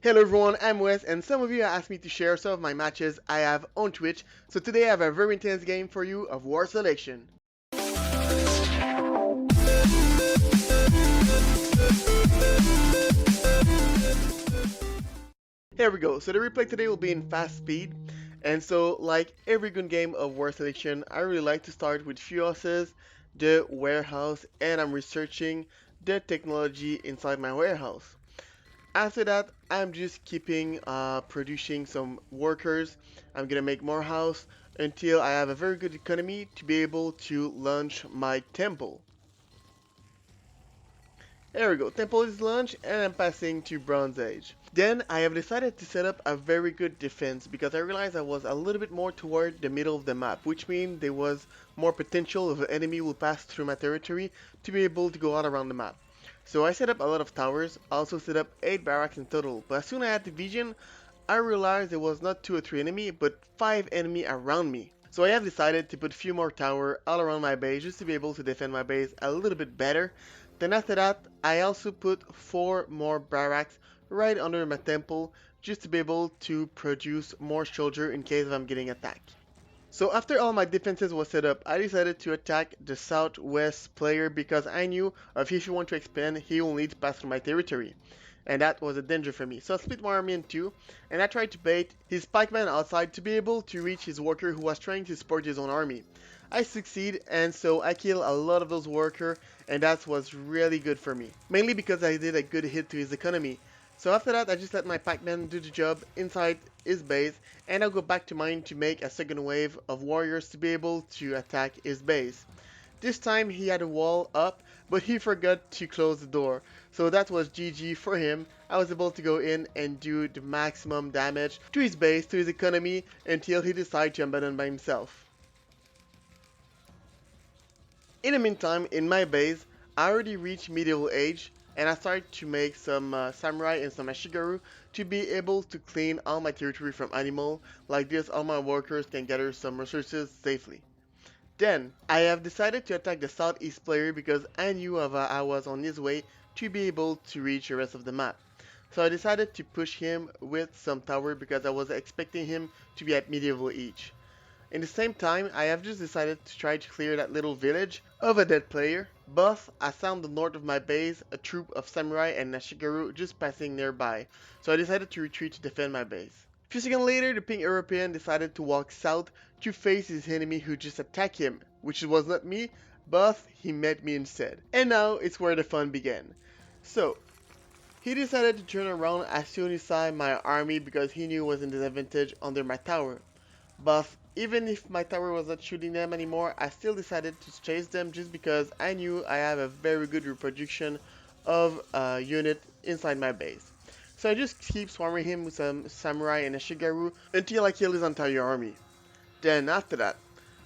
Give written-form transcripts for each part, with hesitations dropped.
Hello everyone, I'm Wes, and some of you asked me to share some of my matches I have on Twitch, so today I have a very intense game for you of War Selection. Here we go, so the replay today will be in fast speed, and so like every good game of War Selection, I really like to start with few houses, the warehouse, and I'm researching the technology inside my warehouse. After that, I'm just keeping producing some workers. I'm gonna make more house until I have a very good economy to be able to launch my temple. There we go, temple is launched and I'm passing to Bronze Age. Then I have decided to set up a very good defense because I realized I was a little bit more toward the middle of the map, which means there was more potential if an enemy will pass through my territory to be able to go all around the map. So I set up a lot of towers, also set up 8 barracks in total, but as soon as I had the vision, I realized there was not 2 or 3 enemy, but 5 enemy around me. So I have decided to put a few more towers all around my base just to be able to defend my base a little bit better. Then after that, I also put 4 more barracks right under my temple just to be able to produce more soldiers in case I'm getting attacked. So after all my defenses was set up, I decided to attack the southwest player because I knew if he want to expand, he will need to pass through my territory. And that was a danger for me. So I split my army in two, and I tried to bait his pikeman outside to be able to reach his worker who was trying to support his own army. I succeed, and so I kill a lot of those workers, and that was really good for me. Mainly because I did a good hit to his economy. So after that, I just let my pikeman do the job inside his base, and I'll go back to mine to make a second wave of warriors to be able to attack his base. This time he had a wall up, but he forgot to close the door. So that was GG for him. I was able to go in and do the maximum damage to his base, to his economy, until he decided to abandon by himself. In the meantime, in my base, I already reached medieval age, and I started to make some samurai and some ashigaru to be able to clean all my territory from animal. Like this, all my workers can gather some resources safely. Then, I have decided to attack the southeast player because I knew I was on his way to be able to reach the rest of the map. So I decided to push him with some tower because I was expecting him to be at medieval age. In the same time, I have just decided to try to clear that little village of a dead player, but I saw on the north of my base a troop of samurai and ashigaru just passing nearby, so I decided to retreat to defend my base. A few seconds later, the pink European decided to walk south to face his enemy who just attacked him, which was not me, but he met me instead. And now it's where the fun began. So, he decided to turn around as soon as he saw my army because he knew it was in disadvantage under my tower. But even if my tower was not shooting them anymore, I still decided to chase them just because I knew I have a very good reproduction of unit inside my base. So I just keep swarming him with some samurai and a shigaru until I kill his entire army. Then after that,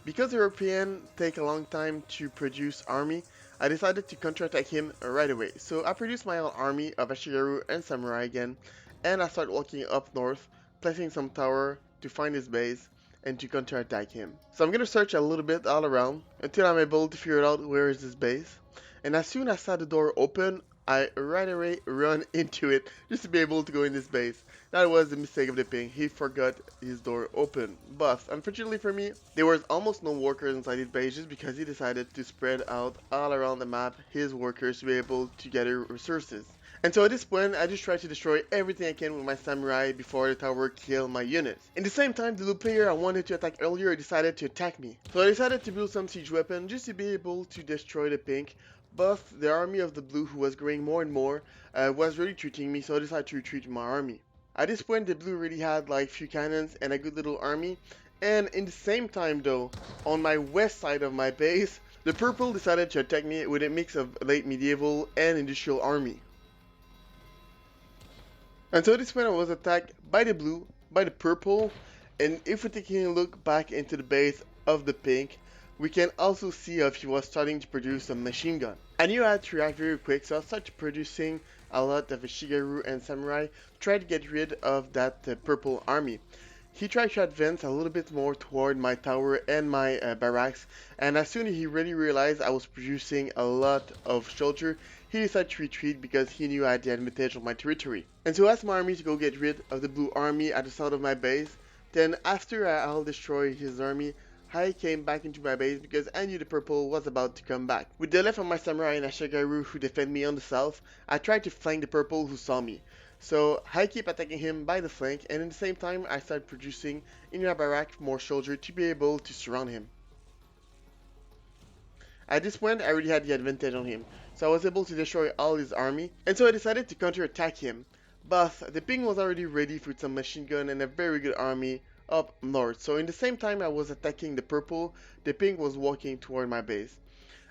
because Europeans take a long time to produce army, I decided to counterattack him right away. So I produced my own army of ashigaru and samurai again, and I start walking up north, placing some tower to find his base and to counterattack him. So I'm gonna search a little bit all around until I'm able to figure out where is his base. And as soon as I saw the door open, I right away run into it just to be able to go in this base. That was the mistake of the ping. He forgot his door open. But unfortunately for me, there was almost no workers inside his base just because he decided to spread out all around the map his workers to be able to gather resources. And so at this point, I just try to destroy everything I can with my samurai before the tower kill my units. In the same time, the little player I wanted to attack earlier decided to attack me. So I decided to build some siege weapon just to be able to destroy the pink. But the army of the blue, who was growing more and more, was really treating me, so I decided to retreat my army. At this point, the blue really had like few cannons and a good little army. And in the same time though, on my west side of my base, the purple decided to attack me with a mix of late medieval and industrial army. And so at this point I was attacked by the blue, by the purple, and if we take a look back into the base of the pink, we can also see if he was starting to produce a machine gun. I knew I had to react very quick, so I started producing a lot of Shigaru and Samurai to try to get rid of that purple army. He tried to advance a little bit more toward my tower and my barracks, and as soon as he really realized I was producing a lot of soldiers, he decided to retreat because he knew I had the advantage of my territory. And so I asked my army to go get rid of the blue army at the south of my base. Then after I'll destroy his army, I came back into my base because I knew the purple was about to come back. With the left of my samurai and Ashigaru who defend me on the south, I tried to flank the purple who saw me. So I keep attacking him by the flank, and at the same time I started producing in my barrack more soldiers to be able to surround him. At this point, I already had the advantage on him, so I was able to destroy all his army, and so I decided to counterattack him. But the ping was already ready with some machine gun and a very good army up north, so in the same time I was attacking the purple, the ping was walking toward my base.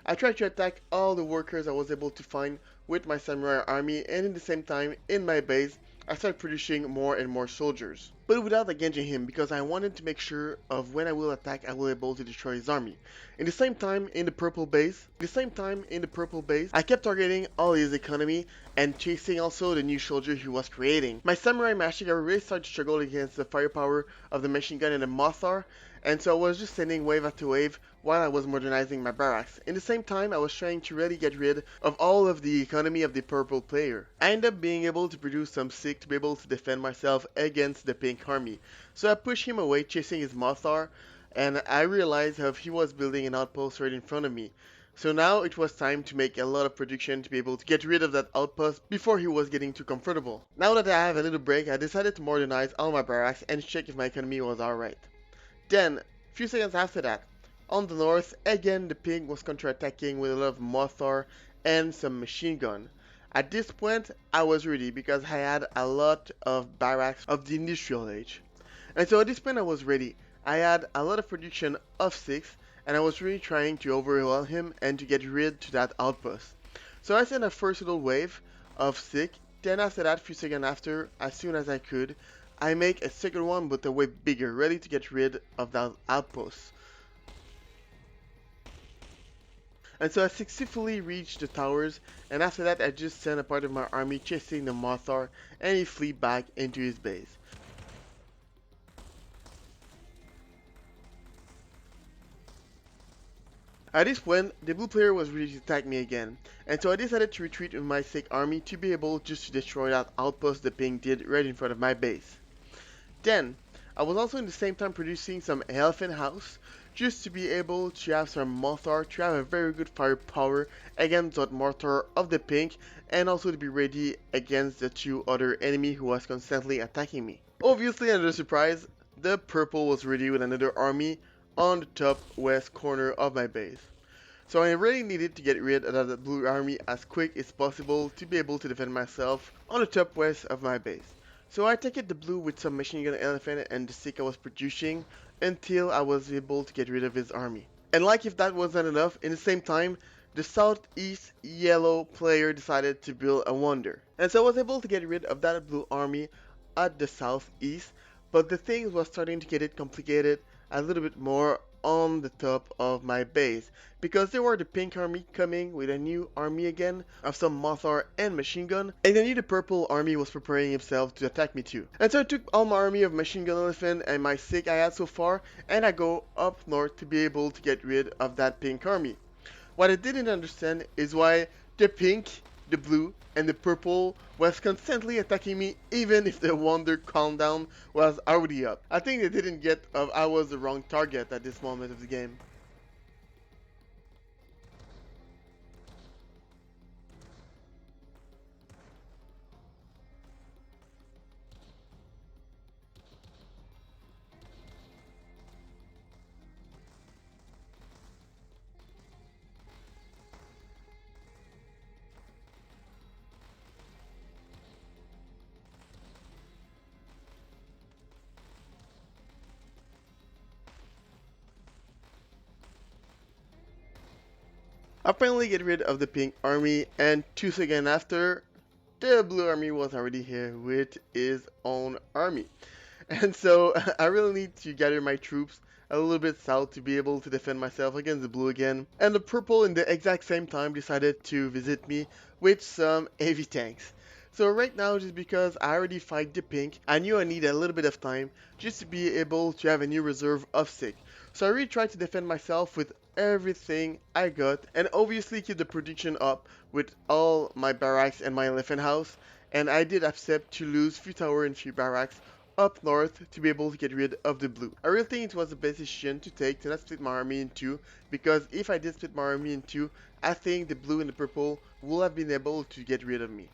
I tried to attack all the workers I was able to find with my samurai army, and in the same time, in my base, I started producing more and more soldiers. But without engaging him, because I wanted to make sure of when I will attack, I will be able to destroy his army. In the same time, in the purple base, I kept targeting all his economy and chasing also the new soldier he was creating. My samurai Mashigaru really started to struggle against the firepower of the machine gun and the Mothar, and so I was just sending wave after wave while I was modernizing my barracks. In the same time, I was trying to really get rid of all of the economy of the purple player. I ended up being able to produce some sick to be able to defend myself against the pink army. So I pushed him away chasing his Mothar, and I realized how he was building an outpost right in front of me. So now it was time to make a lot of production to be able to get rid of that outpost before he was getting too comfortable. Now that I have a little break, I decided to modernize all my barracks and check if my economy was alright. Then, a few seconds after that, on the north, again the pig was counterattacking with a lot of Mothar and some machine gun. At this point, I was ready because I had a lot of barracks of the industrial age. And so at this point I was ready. I had a lot of production of 6, and I was really trying to overwhelm him and to get rid to that outpost. So I sent a first little wave of 6, then after that, few seconds after, as soon as I could, I make a second one but a way bigger, ready to get rid of that outpost. And so I successfully reached the towers, and after that I just sent a part of my army chasing the Mothar, and he flee back into his base. At this point, the blue player was ready to attack me again, and so I decided to retreat with my sick army to be able just to destroy that outpost the ping did right in front of my base. Then, I was also in the same time producing some elephant house, just to be able to have some Mothar, to have a very good firepower against that mortar of the pink, and also to be ready against the 2 other enemy who was constantly attacking me. Obviously, another surprise, the purple was ready with another army on the top west corner of my base. So I really needed to get rid of the blue army as quick as possible to be able to defend myself on the top west of my base. So I attacked the blue with some machine gun elephant and the stick I was producing until I was able to get rid of his army. And like if that wasn't enough, in the same time, the southeast yellow player decided to build a wonder. And so I was able to get rid of that blue army at the southeast, but the things was starting to get it complicated a little bit more on the top of my base, because there were the pink army coming with a new army again of some Mothar and machine gun, and I knew the purple army was preparing himself to attack me too. And so I took all my army of machine gun elephant and my sick I had so far, and I go up north to be able to get rid of that pink army. What I didn't understand is why the pink, the blue, and the purple was constantly attacking me even if the wonder countdown was already up. I think they didn't get I was the wrong target at this moment of the game. I finally get rid of the pink army, and 2 seconds after, the blue army was already here with his own army. And so I really need to gather my troops a little bit south to be able to defend myself against the blue again. And the purple in the exact same time decided to visit me with some heavy tanks. So right now, just because I already fight the pink, I knew I need a little bit of time just to be able to have a new reserve of sick. So I really tried to defend myself with everything I got, and obviously keep the production up with all my barracks and my elephant house. And I did accept to lose few tower and few barracks up north to be able to get rid of the blue. I really think it was the best decision to take to not split my army in two, because if I did split my army in two, I think the blue and the purple will have been able to get rid of me.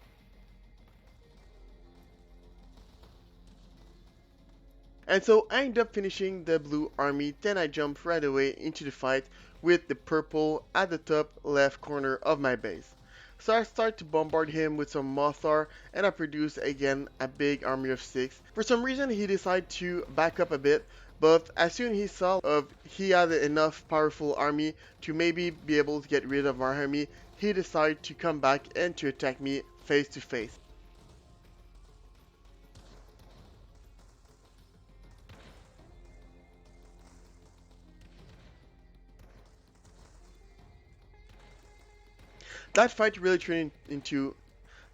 And so I end up finishing the blue army, then I jump right away into the fight with the purple at the top left corner of my base. So I start to bombard him with some Mothar, and I produce again a big army of 6. For some reason he decided to back up a bit, but as soon as he saw he had enough powerful army to maybe be able to get rid of my army, he decided to come back and to attack me face to face. That fight really turned into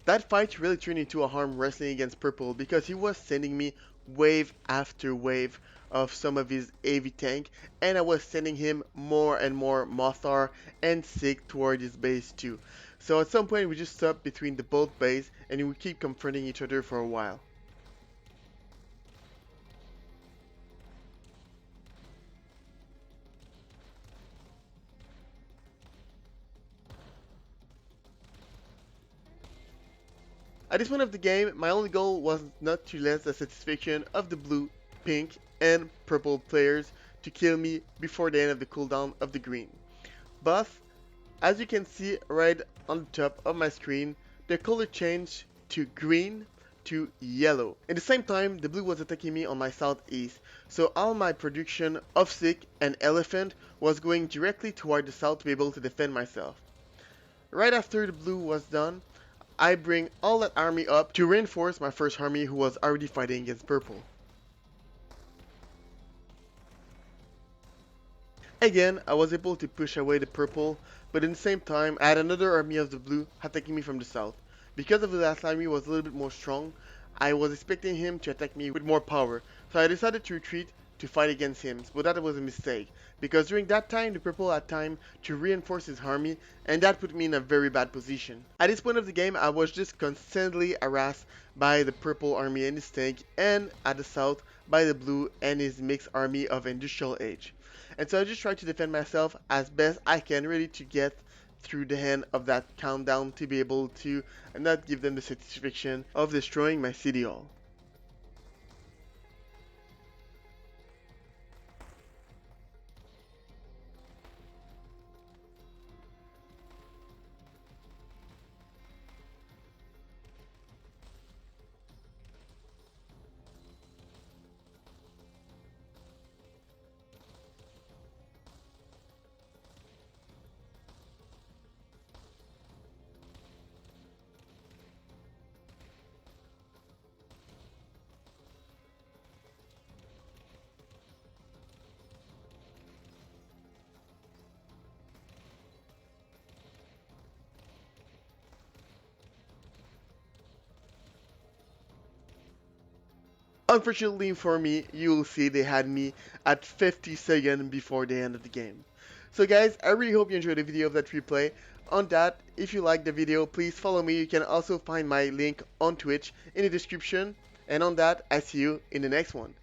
That fight really turned into a arm wrestling against Purple because he was sending me wave after wave of some of his AV tank, and I was sending him more and more Mothar and Sig toward his base too. So at some point we just stopped between the both base and we keep confronting each other for a while. At this point of the game, my only goal was not to let the satisfaction of the blue, pink, and purple players to kill me before the end of the cooldown of the green. But as you can see right on the top of my screen, the color changed to green to yellow. At the same time, the blue was attacking me on my southeast, so all my production of sick and elephant was going directly toward the south to be able to defend myself. Right after the blue was done, I bring all that army up to reinforce my first army who was already fighting against purple. Again, I was able to push away the purple, but at the same time, I had another army of the blue attacking me from the south. Because of the last army was a little bit more strong, I was expecting him to attack me with more power, so I decided to retreat to fight against him, but that was a mistake, because during that time the purple had time to reinforce his army, and that put me in a very bad position. At this point of the game, I was just constantly harassed by the purple army and his tank, and at the south by the blue and his mixed army of industrial age. And so I just try to defend myself as best I can, ready to get through the end of that countdown to be able to not give them the satisfaction of destroying my city hall. Unfortunately for me, you will see they had me at 50 seconds before the end of the game. So guys, I really hope you enjoyed the video of that replay. On that, if you liked the video, please follow me. You can also find my link on Twitch in the description. And on that, I see you in the next one.